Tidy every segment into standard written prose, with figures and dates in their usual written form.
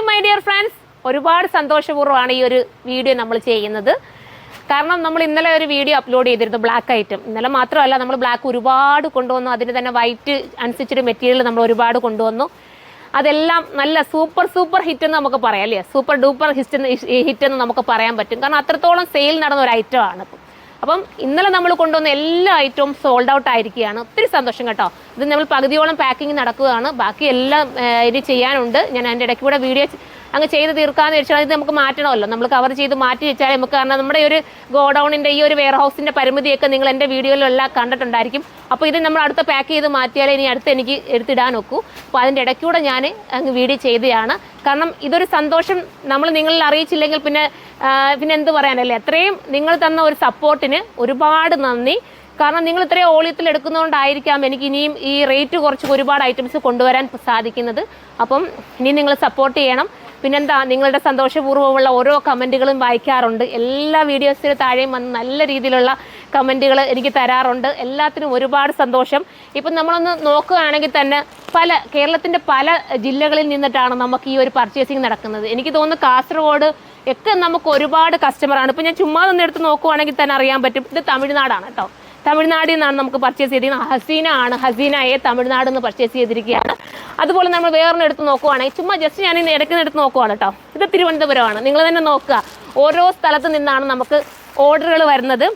Hi my dear friends, ഒരുപാട് സന്തോഷപൂർവ്വമാണ് ഈ ഒരു വീഡിയോ നമ്മൾ ചെയ്യുന്നത്. കാരണം നമ്മൾ ഇന്നലെ ഒരു വീഡിയോ അപ്ലോഡ് ചെയ്തിരുന്നു ബ്ലാക്ക് ഐറ്റം. ഇന്നലെ മാത്രമല്ല, നമ്മൾ ബ്ലാക്ക് ഒരുപാട് കൊണ്ടുവന്നു. അതിന് തന്നെ വൈറ്റ് അനുസരിച്ചൊരു മെറ്റീരിയൽ നമ്മൾ ഒരുപാട് കൊണ്ടുവന്നു. അതെല്ലാം നല്ല സൂപ്പർ ഹിറ്റ് എന്ന് നമുക്ക് പറയാം അല്ലേ. സൂപ്പർ ഡൂപ്പർ ഹിറ്റ് എന്ന് നമുക്ക് പറയാൻ പറ്റും. കാരണം അത്രത്തോളം സെയിൽ നടന്ന ഒരു ഐറ്റമാണ്. അപ്പം ഇന്നലെ നമ്മൾ കൊണ്ടുവന്ന എല്ലാ ഐറ്റവും സോൾഡ് ഔട്ട് ആയിരിക്കുകയാണ്. ഒത്തിരി സന്തോഷം കേട്ടോ. ഇത് നമ്മൾ പകുതിയോളം പാക്കിങ് നടക്കുകയാണ്. ബാക്കി എല്ലാം ഇനി ചെയ്യാനുണ്ട്. ഞാൻ അതിൻ്റെ ഇടയ്ക്ക് കൂടെ വീഡിയോ അങ്ങ് ചെയ്ത് തീർക്കാമെന്ന് വെച്ചാൽ ഇത് നമുക്ക് മാറ്റണമല്ലോ. നമ്മൾ കവർ ചെയ്ത് മാറ്റി വെച്ചാൽ നമുക്ക്, കാരണം നമ്മുടെ ഒരു ഗോഡൗണിൻ്റെ ഈ ഒരു വെയർ ഹൗസിൻ്റെ പരിമിതിയൊക്കെ നിങ്ങൾ എൻ്റെ വീഡിയോയിലെല്ലാം കണ്ടിട്ടുണ്ടായിരിക്കും. അപ്പോൾ ഇത് നമ്മൾ അടുത്ത പാക്ക് ചെയ്ത് മാറ്റിയാലേ ഇനി അടുത്ത് എനിക്ക് എടുത്തിടാൻ നോക്കൂ. അപ്പോൾ അതിൻ്റെ ഇടയ്ക്കൂടെ ഞാൻ അങ്ങ് വീഡിയോ ചെയ്തതാണ്. കാരണം ഇതൊരു സന്തോഷം നമ്മൾ നിങ്ങളിൽ അറിയിച്ചില്ലെങ്കിൽ പിന്നെ എന്ത് പറയാനല്ലേ. അത്രയും നിങ്ങൾ തന്ന ഒരു സപ്പോർട്ടിന് ഒരുപാട് നന്ദി. കാരണം നിങ്ങൾ ഇത്രയും ഓളിയത്തിൽ എടുക്കുന്നതുകൊണ്ടായിരിക്കാം എനിക്ക് ഇനിയും ഈ റേറ്റ് കുറച്ച് ഒരുപാട് ഐറ്റംസ് കൊണ്ടുവരാൻ സാധിക്കുന്നത്. അപ്പം ഇനി നിങ്ങൾ സപ്പോർട്ട് ചെയ്യണം. പിന്നെന്താ, നിങ്ങളുടെ സന്തോഷപൂർവ്വമുള്ള ഓരോ കമൻറ്റുകളും വായിക്കാറുണ്ട്. എല്ലാ വീഡിയോസിന് താഴെയും വന്ന് നല്ല രീതിയിലുള്ള കമൻറ്റുകൾ എനിക്ക് തരാറുണ്ട്. എല്ലാത്തിനും ഒരുപാട് സന്തോഷം. ഇപ്പം നമ്മളൊന്ന് നോക്കുകയാണെങ്കിൽ തന്നെ കേരളത്തിൻ്റെ പല ജില്ലകളിൽ നിന്നിട്ടാണ് നമുക്ക് ഈ ഒരു പർച്ചേസിങ് നടക്കുന്നത്. എനിക്ക് തോന്നുന്നു കാസർഗോഡ് ഒക്കെ നമുക്ക് ഒരുപാട് കസ്റ്റമറാണ്. ഇപ്പം ഞാൻ ചുമ്മാ ഒന്ന് എടുത്ത് നോക്കുവാണെങ്കിൽ തന്നെ അറിയാൻ പറ്റും. ഇത് തമിഴ്നാടാണ് കേട്ടോ. തമിഴ്നാടിൽ നിന്നാണ് നമുക്ക് പർച്ചേസ് ചെയ്തിരിക്കുന്നത്. ഹസീനയെ തമിഴ്നാട് നിന്ന് പർച്ചേസ് ചെയ്തിരിക്കുകയാണ്. അതുപോലെ നമ്മൾ വേറൊന്ന് എടുത്ത് നോക്കുവാണെങ്കിൽ, ചുമ്മാ ജസ്റ്റ് ഞാൻ ഇന്ന് ഇടയ്ക്ക് എടുത്ത് നോക്കുവാണ് കേട്ടോ. ഇത് തിരുവനന്തപുരമാണ്. നിങ്ങൾ തന്നെ നോക്കുക, ഓരോ സ്ഥലത്ത് നിന്നാണ് നമുക്ക് ഓർഡറുകൾ വരുന്നത്.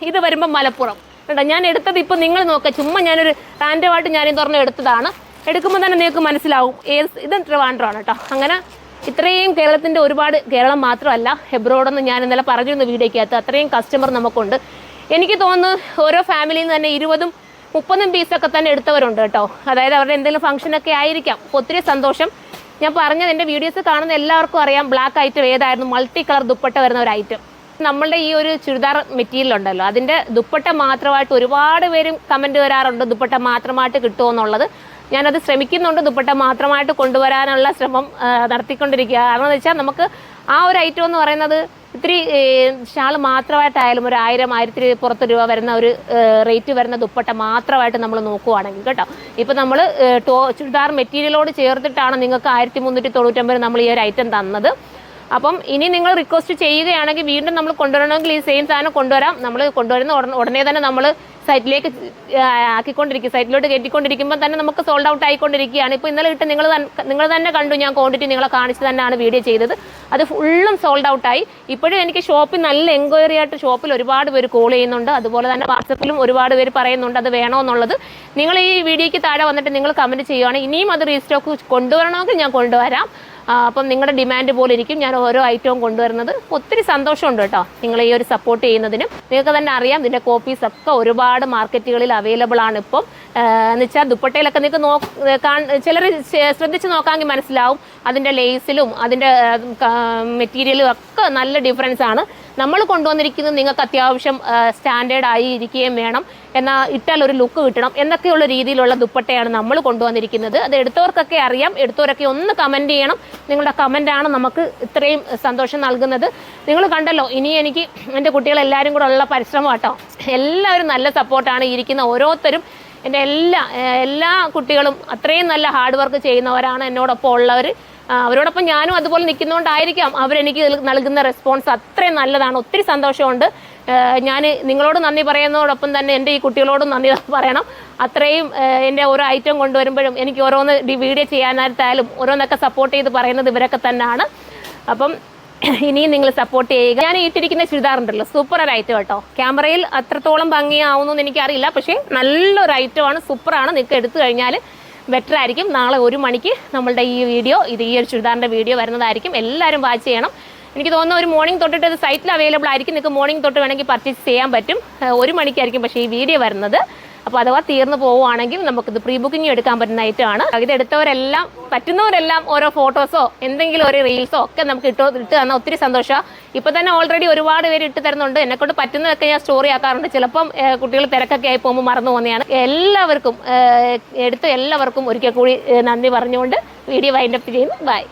ഇത് വരുമ്പോൾ മലപ്പുറം കേട്ടോ. ഞാൻ എടുത്തത് ഇപ്പം നിങ്ങൾ നോക്കുക, ചുമ്മാ ഞാനൊരു റാൻഡമായിട്ട് ഞാൻ തുറന്ന് എടുത്തതാണ്. എടുക്കുമ്പോൾ തന്നെ നിങ്ങൾക്ക് മനസ്സിലാവും ഇത് ട്രിവാൻഡ്രമാണ് കേട്ടോ. അങ്ങനെ ഇത്രയും കേരളത്തിൻ്റെ ഒരുപാട്, കേരളം മാത്രമല്ല എബ്രോഡെന്ന് ഞാൻ ഇന്നലെ പറഞ്ഞിരുന്നു വീഡിയോയ്ക്കകത്ത്. അത്രയും കസ്റ്റമർ നമുക്കുണ്ട്. എനിക്ക് തോന്നുന്നു ഓരോ ഫാമിലിയിൽ നിന്ന് തന്നെ 20-30 പീസൊക്കെ തന്നെ എടുത്തവരുണ്ട് കേട്ടോ. അതായത് അവരുടെ എന്തെങ്കിലും ഫംഗ്ഷനൊക്കെ ആയിരിക്കാം. ഒത്തിരി സന്തോഷം. ഞാൻ പറഞ്ഞത് എൻ്റെ വീഡിയോസ് കാണുന്ന എല്ലാവർക്കും അറിയാം ബ്ലാക്ക് ഐറ്റം ഏതായിരുന്നു. മൾട്ടി കളർ ദുപ്പട്ട വരുന്ന ഒരു ഐറ്റം. നമ്മളുടെ ഈ ഒരു ചുരിദാർ മെറ്റീരിയൽ ഉണ്ടല്ലോ, അതിൻ്റെ ദുപ്പട്ട മാത്രമായിട്ട് ഒരുപാട് പേരും കമൻറ്റ് വരാറുണ്ട്, ദുപ്പട്ട മാത്രമായിട്ട് കിട്ടുമോ എന്നുള്ളത്. ഞാനത് ശ്രമിക്കുന്നുണ്ട്. ദുപ്പട്ട മാത്രമായിട്ട് കൊണ്ടുവരാനുള്ള ശ്രമം നടത്തിക്കൊണ്ടിരിക്കുക. കാരണം എന്ന് വെച്ചാൽ നമുക്ക് ആ ഒരു ഐറ്റം എന്ന് പറയുന്നത് ഇത്തിരി ഷാൾ മാത്രമായിട്ടായാലും ഒരു 1000-1000 പുറത്ത് രൂപ വരുന്ന ഒരു റേറ്റ് വരുന്ന ദുപ്പട്ട മാത്രമായിട്ട് നമ്മൾ നോക്കുവാണെങ്കിൽ കേട്ടോ. ഇപ്പം നമ്മൾ ചുരിദാർ മെറ്റീരിയലോട് ചേർത്തിട്ടാണ് നിങ്ങൾക്ക് 1399 നമ്മൾ ഈ ഒരു ഐറ്റം തന്നത്. അപ്പം ഇനി നിങ്ങൾ റിക്വസ്റ്റ് ചെയ്യുകയാണെങ്കിൽ വീണ്ടും നമ്മൾ കൊണ്ടുവരണമെങ്കിൽ ഈ സെയിം സാധനം കൊണ്ടുവരാം. നമ്മൾ കൊണ്ടുവരുന്ന ഉടനെ തന്നെ നമ്മൾ സൈറ്റിലേക്ക് ആക്കിക്കൊണ്ടിരിക്കും. സൈറ്റിലോട്ട് കയറ്റിക്കൊണ്ടിരിക്കുമ്പോൾ തന്നെ നമുക്ക് സോൾഡ് ഔട്ട് ആയിക്കൊണ്ടിരിക്കുകയാണ്. ഇപ്പോൾ ഇന്നലെ ഇട്ട് നിങ്ങൾ തന്നെ കണ്ടു. ഞാൻ ക്വാണ്ടിറ്റി നിങ്ങളെ കാണിച്ച് തന്നെയാണ് വീഡിയോ ചെയ്തത്. അത് ഫുള്ളും സോൾഡ് ഔട്ടായി. ഇപ്പോഴും എനിക്ക് ഷോപ്പിൽ നല്ല എൻക്വയറി ആയിട്ട് ഷോപ്പിൽ ഒരുപാട് പേര് കോൾ ചെയ്യുന്നുണ്ട്. അതുപോലെ തന്നെ വാട്സപ്പിലും ഒരുപാട് പേര് പറയുന്നുണ്ട് അത് വേണമെന്നുള്ളത്. നിങ്ങൾ ഈ വീഡിയോയ്ക്ക് താഴെ വന്നിട്ട് നിങ്ങൾ കമൻറ്റ് ചെയ്യുകയാണെങ്കിൽ ഇനിയും അത് റീസ്റ്റോക്ക് കൊണ്ടുവരണമെങ്കിൽ ഞാൻ കൊണ്ടുവരാം. അപ്പം നിങ്ങളുടെ ഡിമാൻഡ് പോലെ ഇരിക്കും ഞാൻ ഓരോ ഐറ്റവും കൊണ്ടുവരുന്നത്. ഒത്തിരി സന്തോഷമുണ്ട് കേട്ടോ നിങ്ങൾ ഈ ഒരു സപ്പോർട്ട് ചെയ്യുന്നതിനും. നിങ്ങൾക്ക് തന്നെ അറിയാം ഇതിൻ്റെ കോപ്പീസ് ഒക്കെ ഒരുപാട് മാർക്കറ്റുകളിൽ അവൈലബിൾ ആണ് ഇപ്പം. എന്ന് വെച്ചാൽ ദുപ്പട്ടയിലൊക്കെ നിങ്ങൾക്ക് ചിലർ ശ്രദ്ധിച്ച് നോക്കാമെങ്കിൽ മനസ്സിലാവും. അതിൻ്റെ ലേസിലും അതിൻ്റെ മെറ്റീരിയലും ഒക്കെ നല്ല ഡിഫറൻസ് ആണ്. നമ്മൾ കൊണ്ടുവന്നിരിക്കുന്നത് നിങ്ങൾക്ക് അത്യാവശ്യം സ്റ്റാൻഡേർഡ് ആയി ഇരിക്കുകയും വേണം, എന്നാൽ ഇട്ടാൽ ഒരു ലുക്ക് കിട്ടണം എന്നൊക്കെയുള്ള രീതിയിലുള്ള ദുപ്പട്ടയാണ് നമ്മൾ കൊണ്ടുവന്നിരിക്കുന്നത്. അത് എടുത്തവർക്കൊക്കെ അറിയാം. എടുത്തവരൊക്കെ ഒന്ന് കമൻറ്റ് ചെയ്യണം. നിങ്ങളുടെ കമൻറ്റാണ് നമുക്ക് ഇത്രയും സന്തോഷം നൽകുന്നത്. നിങ്ങൾ കണ്ടല്ലോ, ഇനി എനിക്ക് എൻ്റെ കുട്ടികളെല്ലാവരും കൂടെ ഉള്ള പരിശ്രമം കേട്ടോ. എല്ലാവരും നല്ല സപ്പോർട്ടാണ്. ഇരിക്കുന്ന ഓരോരുത്തരും എൻ്റെ എല്ലാ കുട്ടികളും അത്രയും നല്ല ഹാർഡ് വർക്ക് ചെയ്യുന്നവരാണ് എന്നോടൊപ്പം ഉള്ളവർ. അവരോടൊപ്പം ഞാനും അതുപോലെ നിൽക്കുന്നതുകൊണ്ടായിരിക്കാം അവരെനിക്ക് നൽകുന്ന റെസ്പോൺസ് അത്രയും നല്ലതാണ്. ഒത്തിരി സന്തോഷമുണ്ട്. ഞാൻ നിങ്ങളോട് നന്ദി പറയുന്നതോടൊപ്പം തന്നെ എൻ്റെ ഈ കുട്ടികളോടും നന്ദി പറയണം. അത്രയും എൻ്റെ ഓരോ ഐറ്റം കൊണ്ടുവരുമ്പോഴും എനിക്ക് ഓരോന്ന് വീഡിയോ ചെയ്യാനായിട്ടായാലും ഓരോന്നൊക്കെ സപ്പോർട്ട് ചെയ്ത് പറയുന്നത് ഇവരൊക്കെ തന്നെയാണ്. അപ്പം ഇനിയും നിങ്ങൾ സപ്പോർട്ട് ചെയ്യുക. ഞാൻ ഇട്ടിരിക്കുന്ന ചുരിദാറുണ്ടല്ലോ, സൂപ്പർ ഒരു ഐറ്റം കേട്ടോ. ക്യാമറയിൽ അത്രത്തോളം ഭംഗിയാവുമെന്ന് എനിക്കറിയില്ല, പക്ഷേ നല്ലൊരു ഐറ്റമാണ്, സൂപ്പറാണ്. നിങ്ങൾക്ക് എടുത്തു കഴിഞ്ഞാൽ ബെറ്റർ ആയിരിക്കും. നാളെ 1 മണിക്ക് നമ്മളുടെ ഈ ഒരു ചുരിദാറിൻ്റെ വീഡിയോ വരുന്നതായിരിക്കും. എല്ലാവരും വാച്ച് ചെയ്യണം. എനിക്ക് തോന്നുന്നു ഒരു മോർണിംഗ് തൊട്ടിട്ട് ഇത് സൈറ്റിൽ അവൈലബിൾ ആയിരിക്കും. നിങ്ങൾക്ക് മോർണിംഗ് തൊട്ട് വേണമെങ്കിൽ പർച്ചേസ് ചെയ്യാൻ പറ്റും. 1 മണിക്കായിരിക്കും പക്ഷേ ഈ വീഡിയോ വരുന്നത്. അപ്പോൾ അഥവാ തീർന്നു പോവുകയാണെങ്കിൽ നമുക്കിത് പ്രീ ബുക്കിംഗ് എടുക്കാൻ പറ്റുന്ന ഐറ്റമാണ്. ഇത് എടുത്തവരെല്ലാം, പറ്റുന്നവരെല്ലാം ഓരോ ഫോട്ടോസോ എന്തെങ്കിലും ഒരു റീൽസോ ഒക്കെ നമുക്ക് ഇട്ട് തന്നാൽ ഒത്തിരി സന്തോഷമാണ്. ഇപ്പോൾ തന്നെ ഓൾറെഡി ഒരുപാട് പേര് ഇട്ട് തരുന്നുണ്ട്. എന്നെക്കൊണ്ട് പറ്റുന്നതൊക്കെ ഞാൻ സ്റ്റോറി ആക്കാറുണ്ട്. ചിലപ്പം കുട്ടികൾ തിരക്കൊക്കെ ആയി പോകുമ്പോൾ മറന്നു പോകുന്നതാണ്. എല്ലാവർക്കും എല്ലാവർക്കും ഒരിക്കൽ കൂടി നന്ദി പറഞ്ഞുകൊണ്ട് വീഡിയോ വൈൻഡപ്പ് ചെയ്യുന്നു. ബൈ.